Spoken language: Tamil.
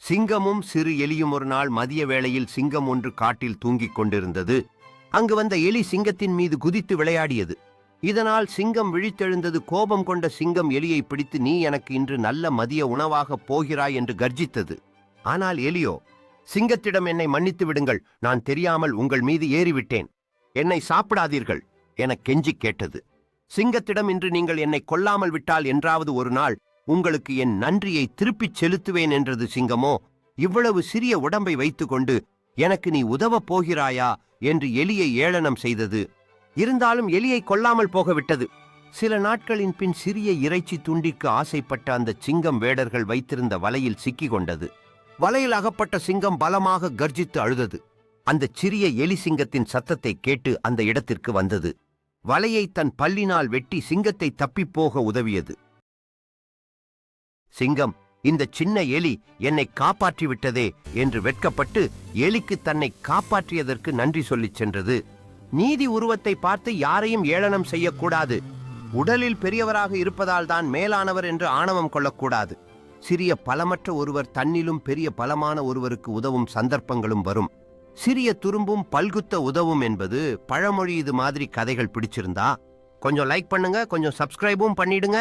சிங்கமும் சிறு எலியும் ஒரு நாள் மதிய வேளையில் சிங்கம் ஒன்று காட்டில் தூங்கிக் கொண்டிருந்தது. அங்கு வந்த எலி சிங்கத்தின் மீது குதித்து விளையாடியது. இதனால் சிங்கம் விழித்தெழுந்தது. கோபம் கொண்ட சிங்கம் எலியை பிடித்து, நீ எனக்கு இன்று நல்ல மதிய உணவாகப் போகிறாய் என்று கர்ஜித்தது. ஆனால் எலியோ, சிங்கத்திடம் என்னை மன்னித்து விடுங்கள், நான் தெரியாமல் உங்கள் மீது ஏறிவிட்டேன், என்னை சாப்பிடாதீர்கள் என கெஞ்சி கேட்டது. சிங்கத்திடம், இன்று நீங்கள் என்னை கொல்லாமல் விட்டால் என்றாவது ஒரு நாள் உங்களுக்கு என் நன்றியை திருப்பிச் செலுத்துவேன் என்றது. சிங்கமோ, இவ்வளவு சிறிய உடம்பை வைத்துக்கொண்டு எனக்கு நீ உதவப் போகிறாயா என்று எலியை ஏளனம் செய்தது. இருந்தாலும் எலியை கொல்லாமல் போகவிட்டது. சில நாட்களின் பின் சிறிய இறைச்சி துண்டிக்கு ஆசைப்பட்ட அந்த சிங்கம் வேடர்கள் வைத்திருந்த வலையில் சிக்கிக் கொண்டது. வலையில் அகப்பட்ட சிங்கம் பலமாக கர்ஜித்து அழுதது. அந்த சிறிய எலி சிங்கத்தின் சத்தத்தை கேட்டு அந்த இடத்திற்கு வந்தது. வலையை தன் பல்லினால் வெட்டி சிங்கத்தை தப்பிப்போக உதவியது. சிங்கம், இந்த சின்ன எலி என்னை காப்பாற்றிவிட்டதே என்று வெட்கப்பட்டு எலிக்கு தன்னை காப்பாற்றியதற்கு நன்றி சொல்லிச் சென்றது. நீதி உருவத்தை பார்த்து யாரையும் ஏளனம் செய்யக்கூடாது. உடலில் பெரியவராக இருப்பதால் தான் மேலானவர் என்று ஆணவம் கொள்ளக்கூடாது. சிறிய பலமற்ற ஒருவர் தன்னிலும் பெரிய பலமான ஒருவருக்கு உதவும் சந்தர்ப்பங்களும் வரும். சிறிய துரும்பும் பல்குத்த உதவும் என்பது பழமொழி. இது மாதிரி கதைகள் பிடிச்சிருந்தா கொஞ்சம் லைக் பண்ணுங்க, கொஞ்சம் சப்ஸ்கிரைபும் பண்ணிடுங்க.